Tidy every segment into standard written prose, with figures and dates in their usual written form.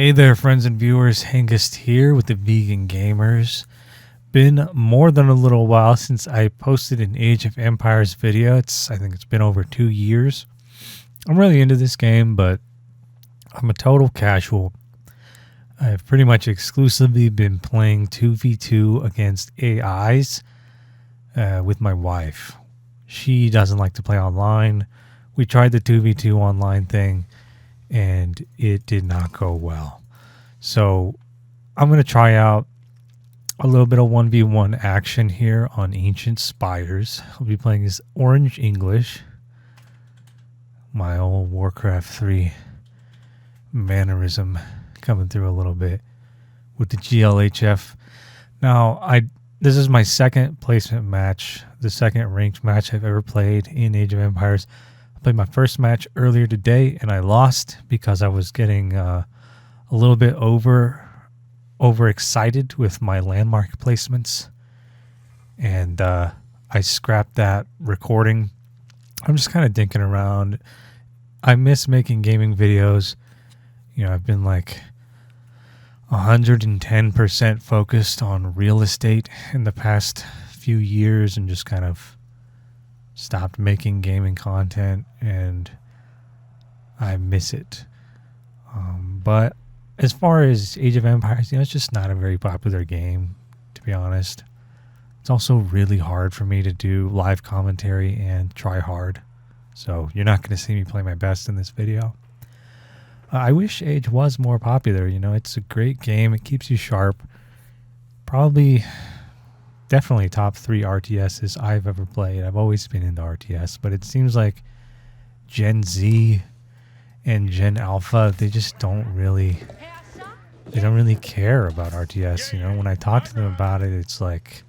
Hey there, friends and viewers. Hengest here with the Vegan Gamers. Been more than a little while since I posted an Age of Empires video. I think it's been over 2 years. I'm really into this game, but I'm a total casual. I've pretty much exclusively been playing 2v2 against AIs with my wife. She doesn't like to play online. We tried the 2v2 online thing, and it did not go well. So I'm going to try out a little bit of 1v1 action here on Ancient Spires. I'll be playing as Orange English, my old Warcraft 3 mannerism coming through a little bit with the GLHF. Now, this is my second placement match, the second ranked match I've ever played in Age of Empires. I played my first match earlier today, and I lost because I was getting a little bit overexcited with my landmark placements, and I scrapped that recording. I'm just kind of dinking around. I miss making gaming videos. You know, I've been like 110% focused on real estate in the past few years and just kind of stopped making gaming content, and I miss it. But as far as Age of Empires, it's just not a very popular game, to be honest. It's also really hard for me to do live commentary and try hard. So you're not going to see me play my best in this video. I wish Age was more popular. It's a great game. It keeps you sharp. Definitely top 3 RTSs I've ever played. I've always been into RTS, but it seems like Gen Z and Gen Alpha, they don't really care about RTS. When I talk to them about it, it's like,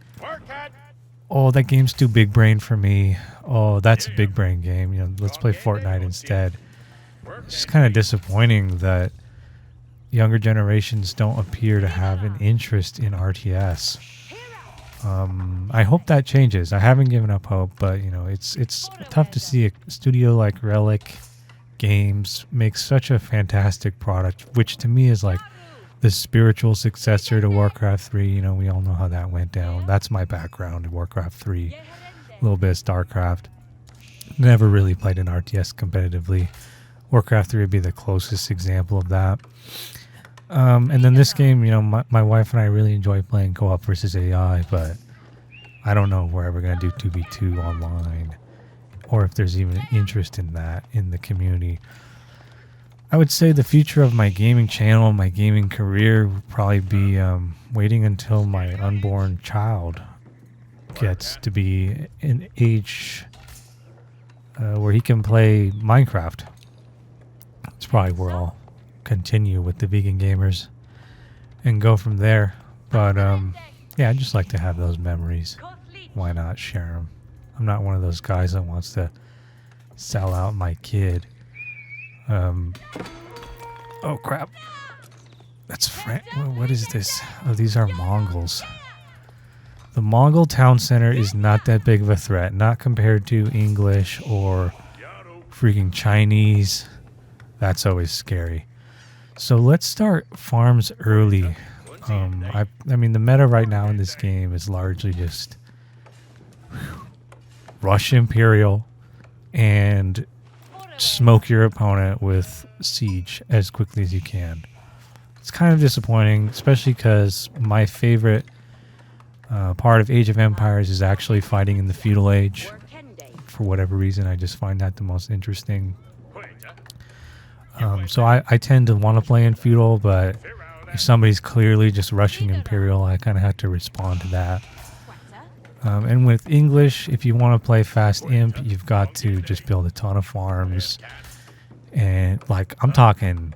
oh, that game's too big brain for me. Oh, that's a big brain game. Let's play Fortnite instead. It's just kind of disappointing that younger generations don't appear to have an interest in RTS. I hope that changes. I haven't given up hope, but it's tough to see a studio like Relic Games make such a fantastic product, which to me is like the spiritual successor to Warcraft 3. We all know how that went down. That's my background in Warcraft 3. A little bit of StarCraft. Never really played an RTS competitively. Warcraft 3 would be the closest example of that. And then this game, my wife and I really enjoy playing co-op versus AI, but I don't know if we're ever going to do 2v2 online, or if there's even an interest in that in the community. I would say the future of my gaming channel, my gaming career, would probably be waiting until my unborn child gets to be an age where he can play Minecraft. It's probably where I'll continue with the Vegan Gamers and go from there. But yeah, I just like to have those memories. Why not share them? I'm not one of those guys that wants to sell out my kid. Oh crap, that's what is this? Oh, these are Mongols. The Mongol town center is not that big of a threat, not compared to English or freaking Chinese. That's always scary. So let's start farms early. I mean, the meta right now in this game is largely just rush Imperial and smoke your opponent with siege as quickly as you can. It's kind of disappointing, especially because my favorite part of Age of Empires is actually fighting in the feudal age. For whatever reason, I just find that the most interesting. So I tend to want to play in feudal, but if somebody's clearly just rushing Imperial, I kind of have to respond to that. And with English, if you want to play fast imp, you've got to just build a ton of farms. And like, I'm talking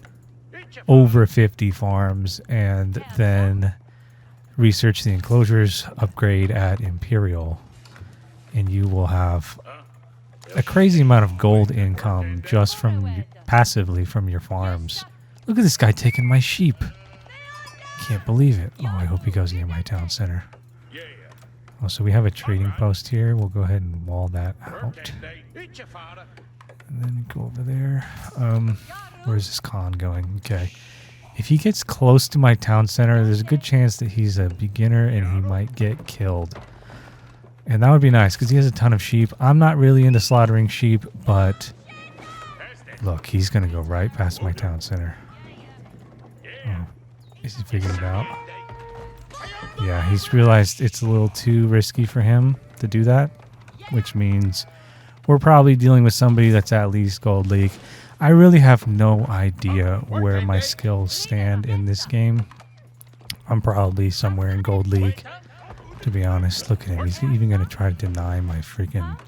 over 50 farms, and then research the enclosures upgrade at Imperial, and you will have a crazy amount of gold income just from passively from your farms. Look at this guy taking my sheep. Can't believe it. Oh, I hope he goes near my town center. Oh, so we have a trading post here. We'll go ahead and wall that out. And then go over there. Where's this con going? Okay. If he gets close to my town center, there's a good chance that he's a beginner and he might get killed. And that would be nice because he has a ton of sheep. I'm not really into slaughtering sheep, but look, he's going to go right past my town center. Oh, is he figured it out? Yeah, he's realized it's a little too risky for him to do that, which means we're probably dealing with somebody that's at least Gold League. I really have no idea where my skills stand in this game. I'm probably somewhere in Gold League, to be honest. Look at him. He's even going to try to deny my freaking...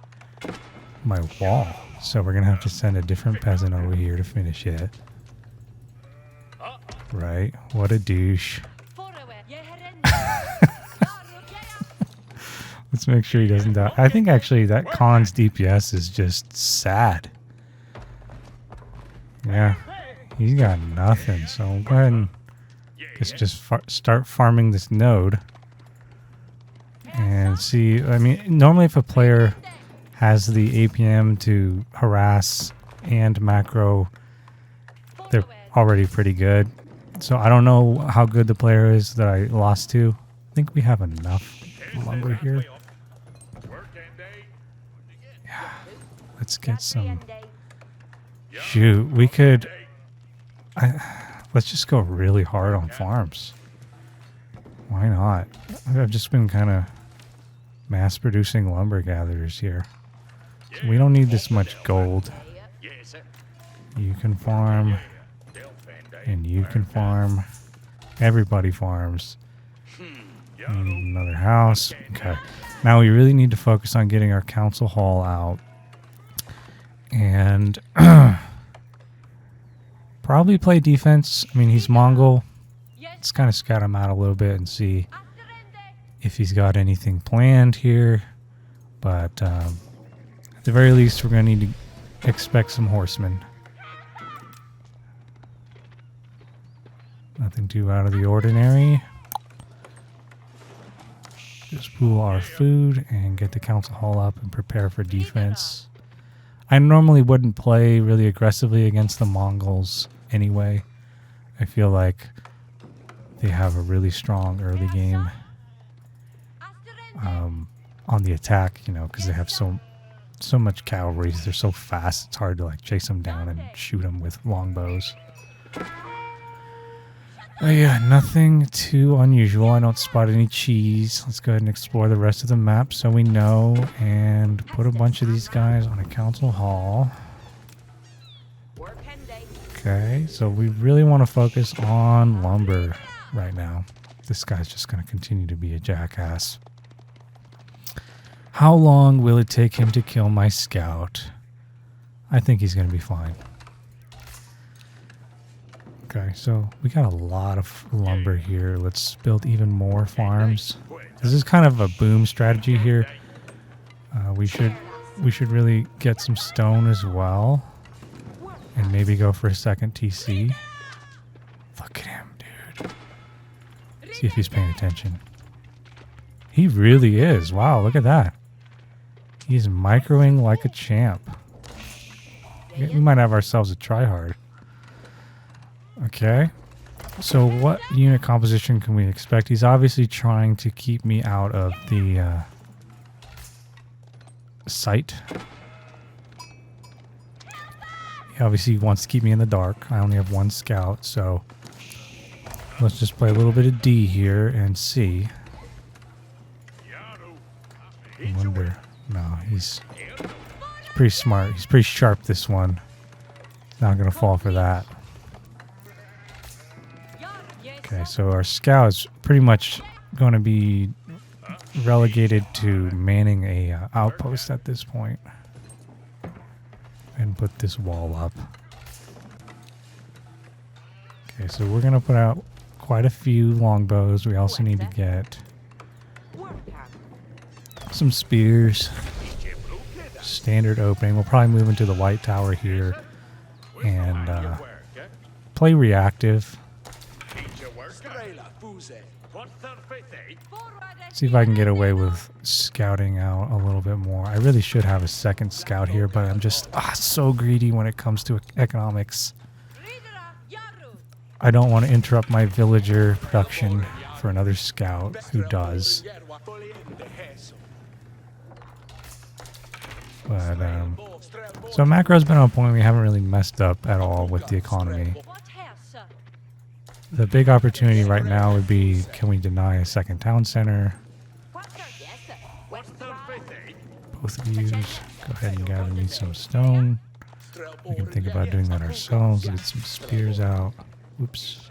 my wall. So we're going to have to send a different peasant over here to finish it. Right? What a douche. Let's make sure he doesn't die. I think actually that Khan's DPS is just sad. Yeah, he's got nothing. So we'll go ahead and just start farming this node. And see, I mean, normally if a player has the APM to harass and macro, they're already pretty good. So I don't know how good the player is that I lost to. I think we have enough lumber here. Yeah, let's get some. Shoot, we could. Let's just go really hard on farms. Why not? I've just been kind of mass producing lumber gatherers here. So we don't need this much gold. You can farm. And you can farm. Everybody farms. Another house. Okay. Now we really need to focus on getting our council hall out. And probably play defense. I mean, he's Mongol. Let's kind of scout him out a little bit and see if he's got anything planned here. But at the very least, we're going to need to expect some horsemen. Nothing too out of the ordinary. Just pool our food and get the council hall up and prepare for defense. I normally wouldn't play really aggressively against the Mongols anyway. I feel like they have a really strong early game on the attack, you know, because they have so much cavalry. They're so fast, it's hard to like chase them down and shoot them with longbows. Yeah, nothing too unusual. I don't spot any cheese. Let's go ahead and explore the rest of the map so we know, and put a bunch of these guys on a council hall. Okay, so we really want to focus on lumber right now. This guy's just going to continue to be a jackass. How long will it take him to kill my scout? I think he's going to be fine. Okay, so we got a lot of lumber here. Let's build even more farms. This is kind of a boom strategy here. We should really get some stone as well, and maybe go for a second TC. Look at him, dude. See if he's paying attention. He really is. Wow, look at that. He's microing like a champ. We might have ourselves a tryhard. Okay, so what unit composition can we expect? He's obviously trying to keep me out of the sight. He obviously wants to keep me in the dark. I only have one scout, so let's just play a little bit of D here and see. I wonder. No, he's pretty smart. He's pretty sharp, this one. Not going to fall for that. Okay, so our scout is pretty much going to be relegated to manning a outpost at this point. And put this wall up. Okay, so we're going to put out quite a few longbows. We also need to get some spears. Standard opening. We'll probably move into the white tower here and play reactive. See if I can get away with scouting out a little bit more. I really should have a second scout here, but I'm just so greedy when it comes to economics. I don't want to interrupt my villager production for another scout who does. But, so macro's been on a point we haven't really messed up at all with the economy. The big opportunity right now would be, can we deny a second town center? Both of you, go ahead and gather me some stone. We can think about doing that ourselves. Get some spears out. Oops.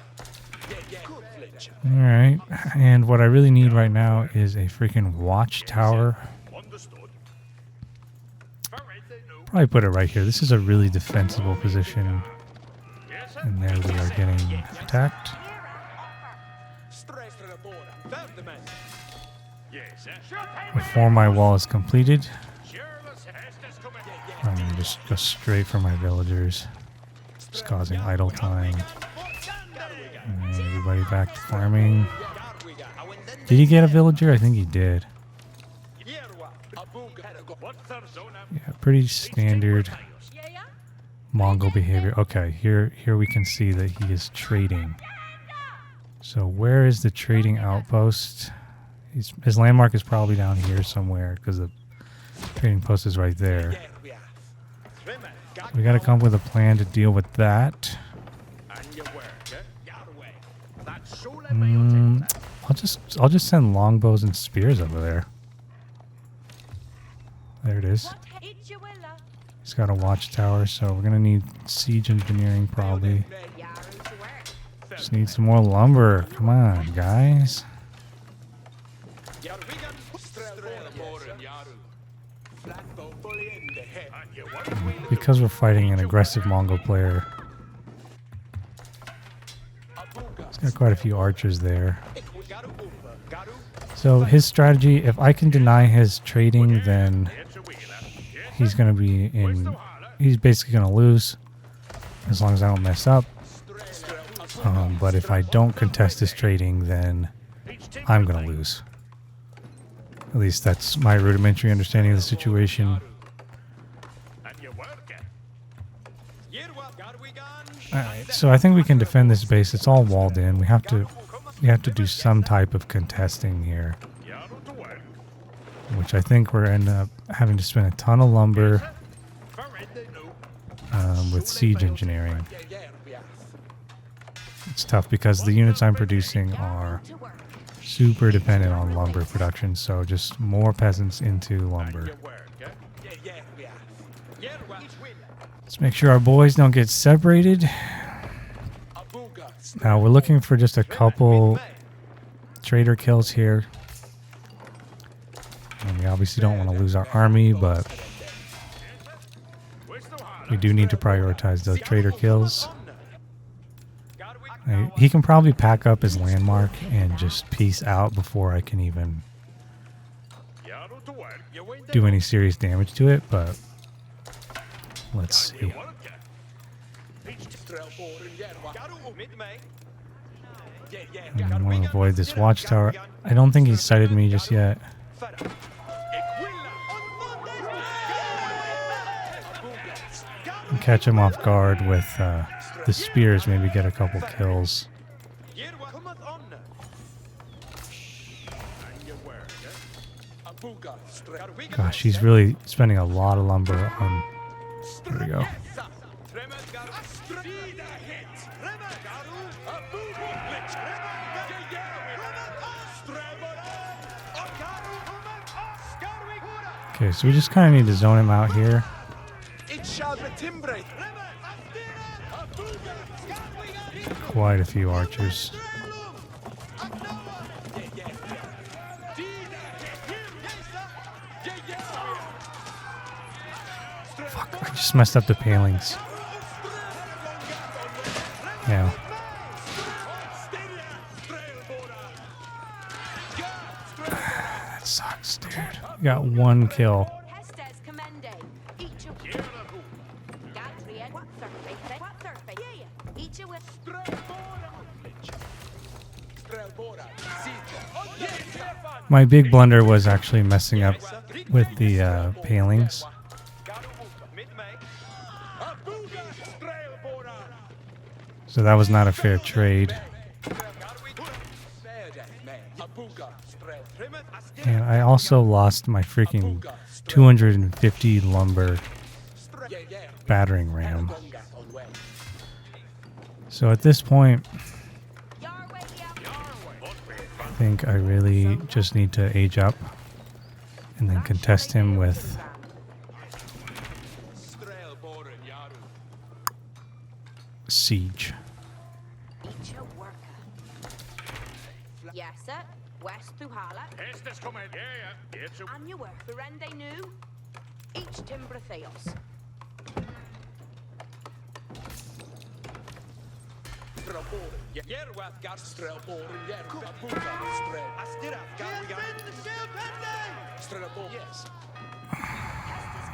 Alright, and what I really need right now is a freaking watchtower. Probably put it right here. This is a really defensible position. And there we are getting attacked. Before my wall is completed, I'm going to just go straight for my villagers. Just causing idle time. And everybody back to farming. Did he get a villager? I think he did. Yeah, pretty standard Mongol behavior. Okay, here we can see that he is trading. So where is the trading outpost? His landmark is probably down here somewhere because the trading post is right there. We got to come up with a plan to deal with that. I'll just send longbows and spears over there. There it is. He's got a watchtower, so we're gonna need siege engineering probably. Just need some more lumber. Come on, guys. Because we're fighting an aggressive Mongol player, he's got quite a few archers there. So his strategy, if I can deny his trading, then he's going to be in... He's basically going to lose, as long as I don't mess up. But if I don't contest his trading, then I'm going to lose. At least that's my rudimentary understanding of the situation. Alright, so I think we can defend this base. It's all walled in. We have to do some type of contesting here, which I think we're end up having to spend a ton of lumber with siege engineering. It's tough because the units I'm producing are super dependent on lumber production, so just more peasants into lumber. Let's make sure our boys don't get separated. Now we're looking for just a couple trader kills here. And we obviously don't want to lose our army, but we do need to prioritize those trader kills. He can probably pack up his landmark and just peace out before I can even do any serious damage to it, but let's see. I want to avoid this watchtower. I don't think he's sighted me just yet. And catch him off guard with the spears, maybe get a couple kills. Gosh, he's really spending a lot of lumber on... There we go. Okay, so we just kind of need to zone him out here. Quite a few archers. Fuck, I just messed up the palings. Yeah. That sucks, dude. We got one kill. My big blunder was actually messing up with the palings. So that was not a fair trade. And I also lost my freaking 250 lumber battering ram. So at this point, I think I really just need to age up and then contest him with siege.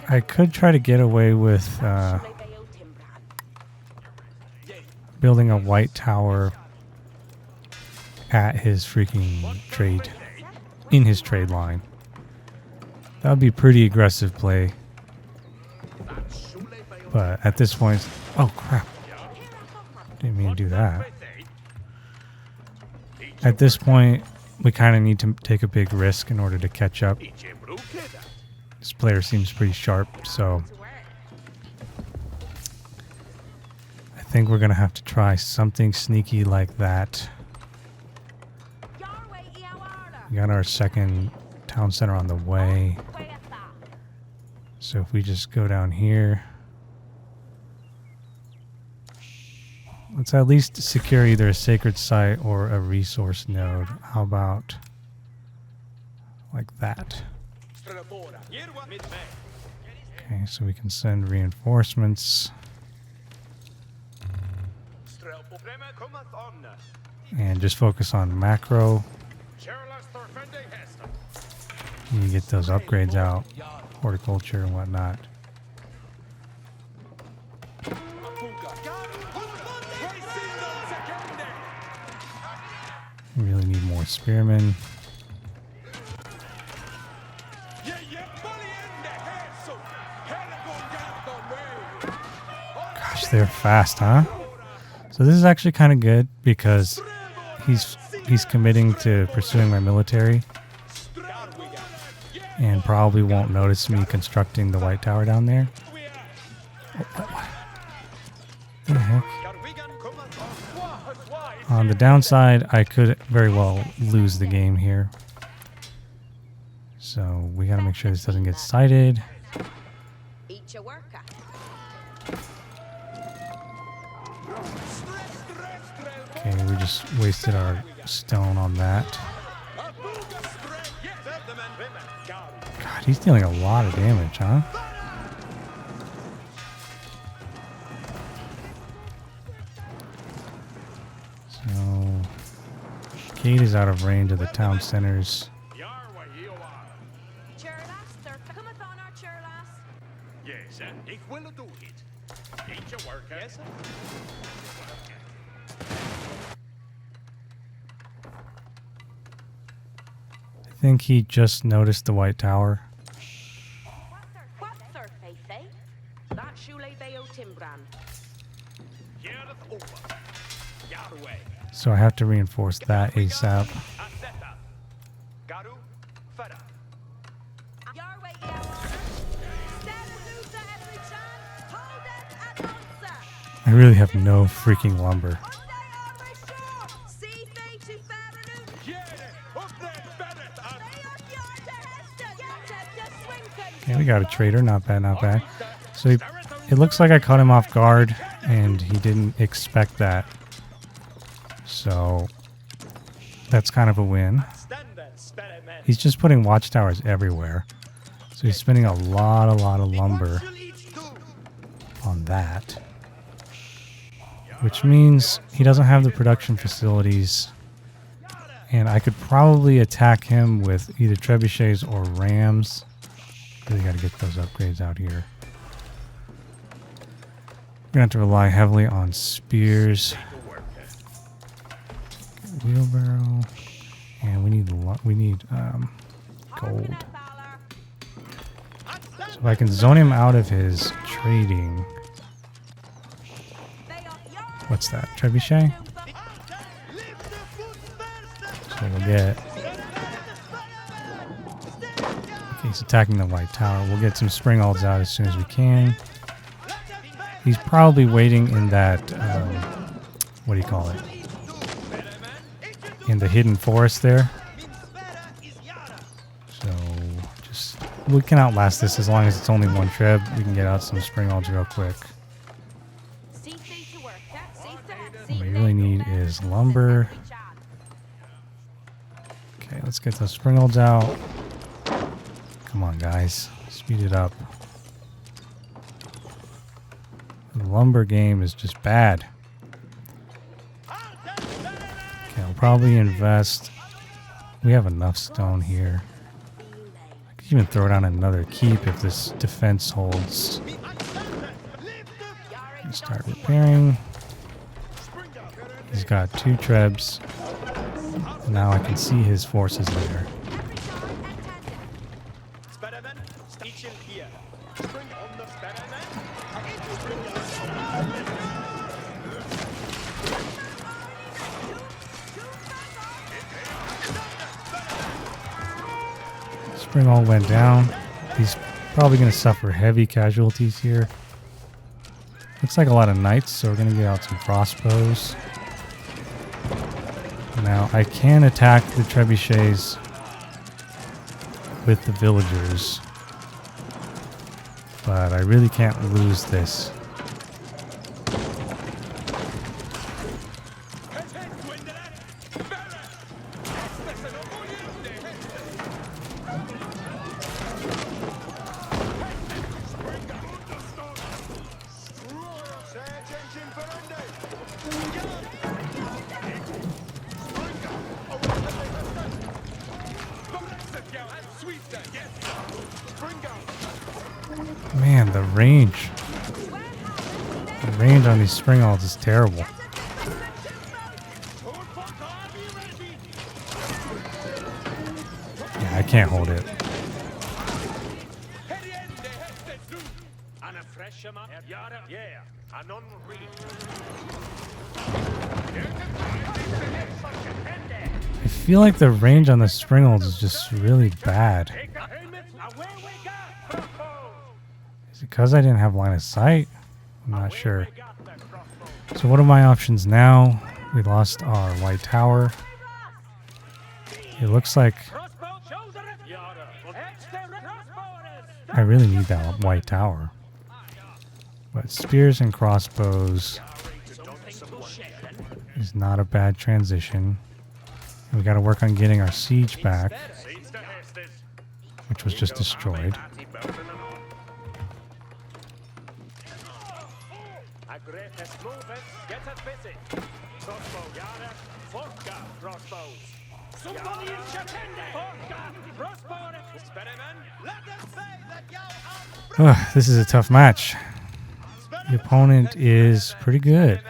I could try to get away with building a white tower at his freaking trade, in his trade line. That would be a pretty aggressive play. But at this point, oh crap. Didn't mean to do that. At this point, we kind of need to take a big risk in order to catch up. This player seems pretty sharp, so I think we're going to have to try something sneaky like that. We got our second town center on the way. So if we just go down here, let's at least secure either a sacred site or a resource node. How about like that? Okay, so we can send reinforcements. And just focus on macro. You get those upgrades out, horticulture and whatnot. We really need more spearmen. Gosh, they're fast, huh? So this is actually kind of good because he's committing to pursuing my military and probably won't notice me constructing the white tower down there. What the heck? On the downside, I could very well lose the game here. So we gotta make sure this doesn't get sighted. Okay, we just wasted our stone on that. God, he's dealing a lot of damage, huh? So, Kate is out of range of the town centers. I think he just noticed the white tower. So I have to reinforce that ASAP. I really have no freaking lumber. Okay, we got a trader. Not bad, not bad. So it looks like I caught him off guard and he didn't expect that. So that's kind of a win. He's just putting watchtowers everywhere. So he's spending a lot of lumber on that. Which means he doesn't have the production facilities. And I could probably attack him with either trebuchets or rams. Really got to get those upgrades out here. We're going to have to rely heavily on spears. Wheelbarrow. And we need gold. So if I can zone him out of his trading. What's that? Trebuchet? So we'll get... Okay, he's attacking the white tower. We'll get some springalds out as soon as we can. He's probably waiting in that... what do you call it? In the hidden forest there. So, just... We can outlast this as long as it's only one treb. We can get out some springalds real quick. What we really need is lumber. Okay, let's get those springalds out. Come on, guys. Speed it up. The lumber game is just bad. Okay, I'll probably invest. We have enough stone here. I could even throw down another keep if this defense holds. Start repairing. He's got 2 trebs. Now I can see his forces there. Spring all went down. He's probably going to suffer heavy casualties here. Looks like a lot of knights, so we're going to get out some crossbows. Now, I can attack the trebuchets with the villagers, but I really can't lose this. Man, the range. The range on these springalds is terrible. Yeah, I can't hold it. I feel like the range on the springalds is just really bad. Is it because I didn't have line of sight? I'm not sure. So what are my options now? We lost our white tower. It looks like I really need that white tower. But spears and crossbows is not a bad transition. And we got to work on getting our siege back, which was just destroyed. This is a tough match. The opponent is pretty good.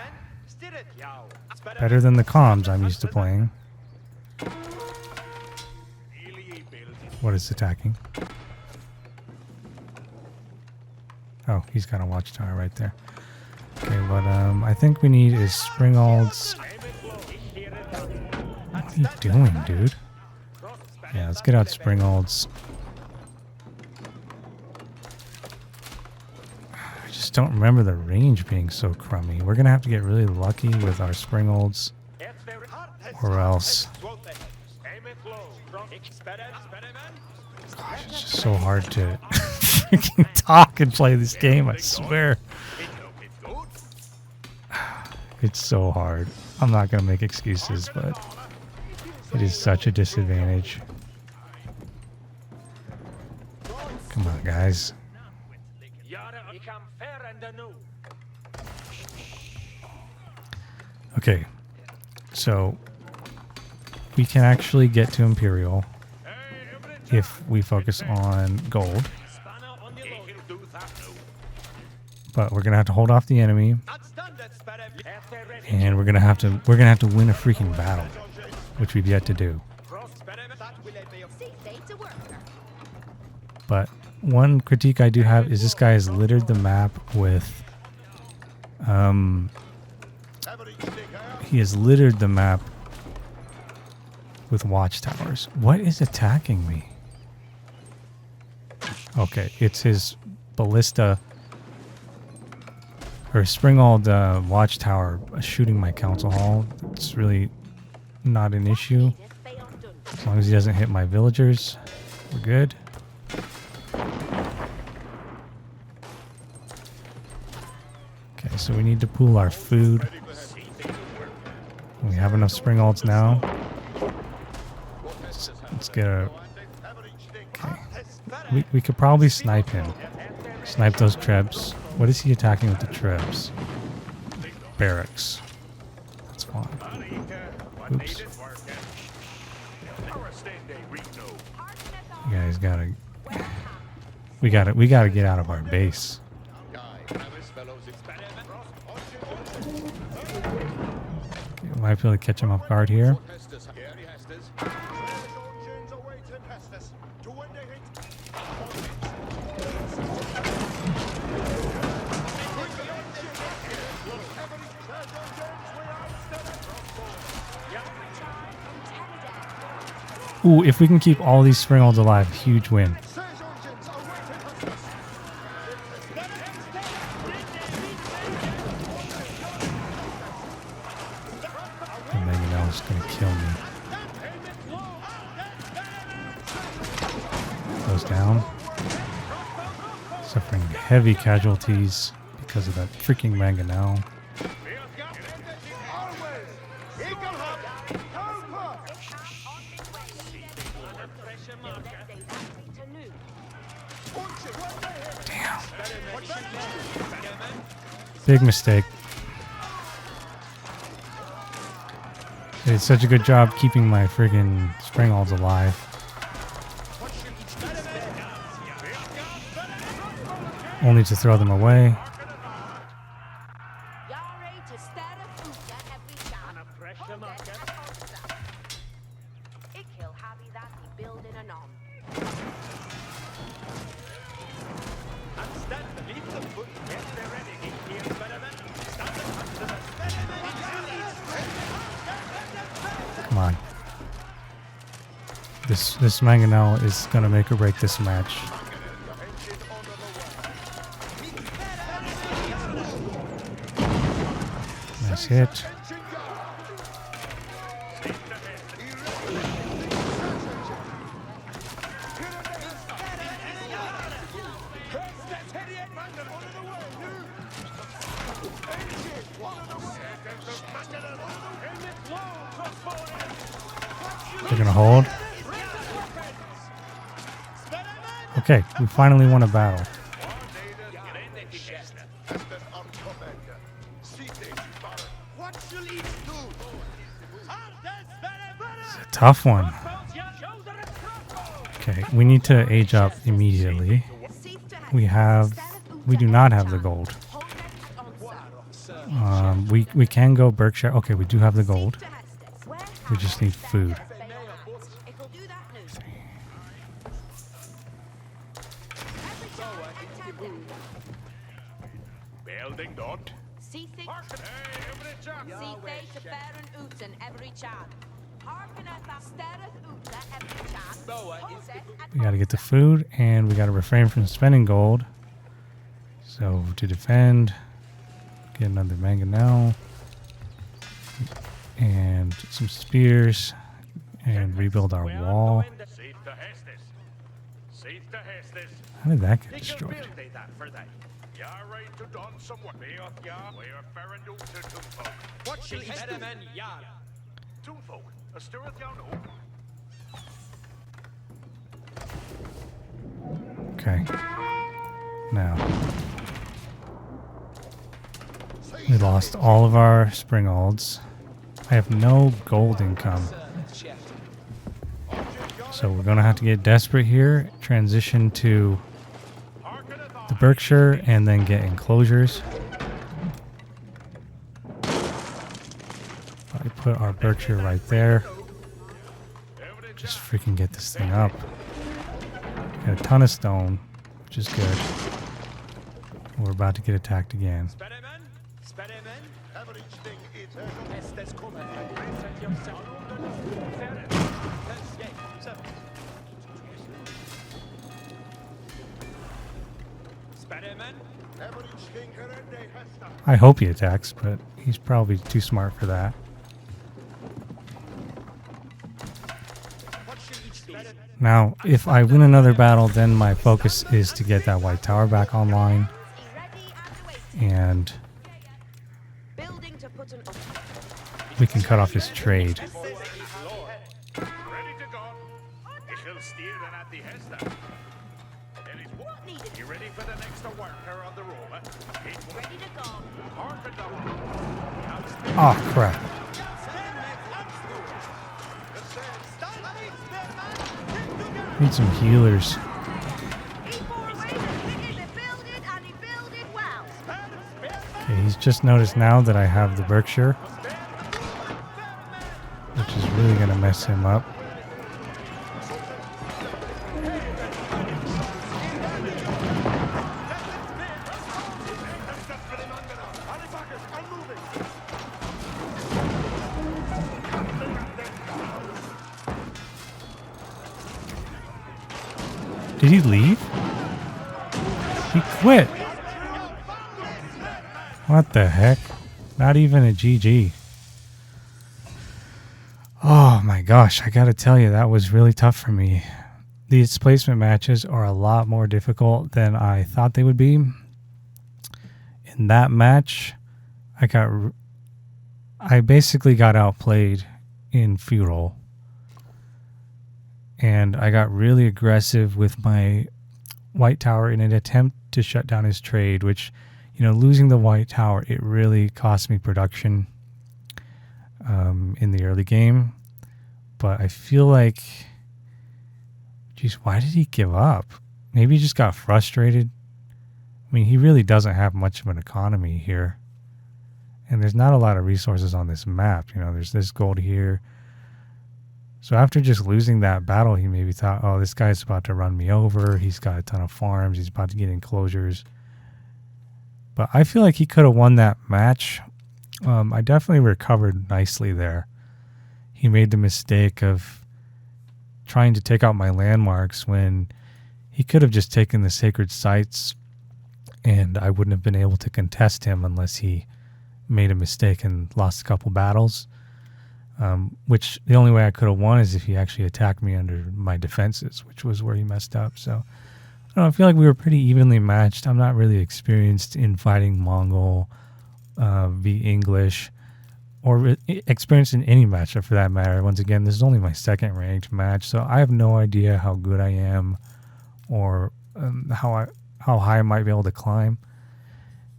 Better than the comms I'm used to playing. What is attacking? Oh, he's got a watchtower right there. Okay, what I think we need is springalds. What are you doing, dude? Yeah, let's get out springalds. I just don't remember the range being so crummy. We're gonna have to get really lucky with our springalds, or else. Gosh, it's just so hard to freaking talk and play this game, I swear. It's so hard. I'm not going to make excuses, but it is such a disadvantage. Come on, guys. Okay, so we can actually get to Imperial if we focus on gold. But we're gonna have to hold off the enemy, and we're gonna have to win a freaking battle, which we've yet to do. But one critique I do have is this guy has littered the map with He has littered the map with watchtowers. What is attacking me? Okay, it's his ballista or Springald watchtower shooting my council hall. It's really not an issue. As long as he doesn't hit my villagers, we're good. Okay, so we need to pool our food. We have enough Springalds now. Let's get a... Okay. We could probably snipe him. Snipe those trebs. What is he attacking with the trebs? Barracks. That's fine. Oops. You guys gotta... We gotta get out of our base. Okay, might be able to catch him off guard here. Ooh, if we can keep all these Springalds alive, huge win. The Mangonel is going to kill me. Goes down. Suffering heavy casualties because of that freaking Mangonel. Big mistake. They did such a good job keeping my friggin' Springalds alive. Only to throw them away. Come on. This Mangonel is gonna make or break this match. Nice hit. They're gonna hold. Okay, we finally won a battle. It's a tough one. Okay, we need to age up immediately. We do not have the gold. We can go Berkshire. Okay, we do have the gold. We just need food. We gotta get the food, and we gotta refrain from spending gold. So to defend, get another Mangonel, and some spears, and rebuild our wall. How did that get destroyed? Okay. Now. We lost all of our Springalds. I have no gold income. So we're going to have to get desperate here, transition to the Berkshire, and then get enclosures. I put our Berkshire right there. Just freaking get this thing up. Got a ton of stone, which is good. We're about to get attacked again. I hope he attacks, but he's probably too smart for that. Now, if I win another battle, then my focus is to get that white tower back online. And we can cut off his trade. Oh, crap. Need some healers. Okay, he's just noticed now that I have the Berkshire, which is really going to mess him up. Did he leave? He quit. What the heck? Not even a GG. Oh my gosh, I gotta tell you, that was really tough for me. These placement matches are a lot more difficult than I thought they would be. In that match, I basically got outplayed in feudal. And I got really aggressive with my white tower in an attempt to shut down his trade, which, you know, losing the white tower, it really cost me production in the early game. But I feel like, geez, why did he give up? Maybe he just got frustrated. I mean, he really doesn't have much of an economy here. And there's not a lot of resources on this map. You know, there's this gold here. So after just losing that battle, he maybe thought, oh, this guy's about to run me over. He's got a ton of farms. He's about to get enclosures. But I feel like he could have won that match. I definitely recovered nicely there. He made the mistake of trying to take out my landmarks when he could have just taken the sacred sites and I wouldn't have been able to contest him unless he made a mistake and lost a couple battles. Which the only way I could have won is if he actually attacked me under my defenses, which was where he messed up. So I don't know, I feel like we were pretty evenly matched. I'm not really experienced in fighting Mongol, v English, or experienced in any matchup for that matter. Once again, this is only my second ranked match, so I have no idea how good I am or how high I might be able to climb.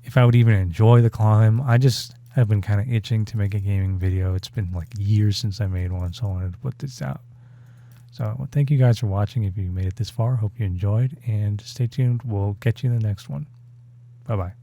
If I would even enjoy the climb. I've been kind of itching to make a gaming video. It's been like years since I made one, so I wanted to put this out. So well, thank you guys for watching. If you made it this far, hope you enjoyed, and stay tuned. We'll get you in the next one. Bye-bye.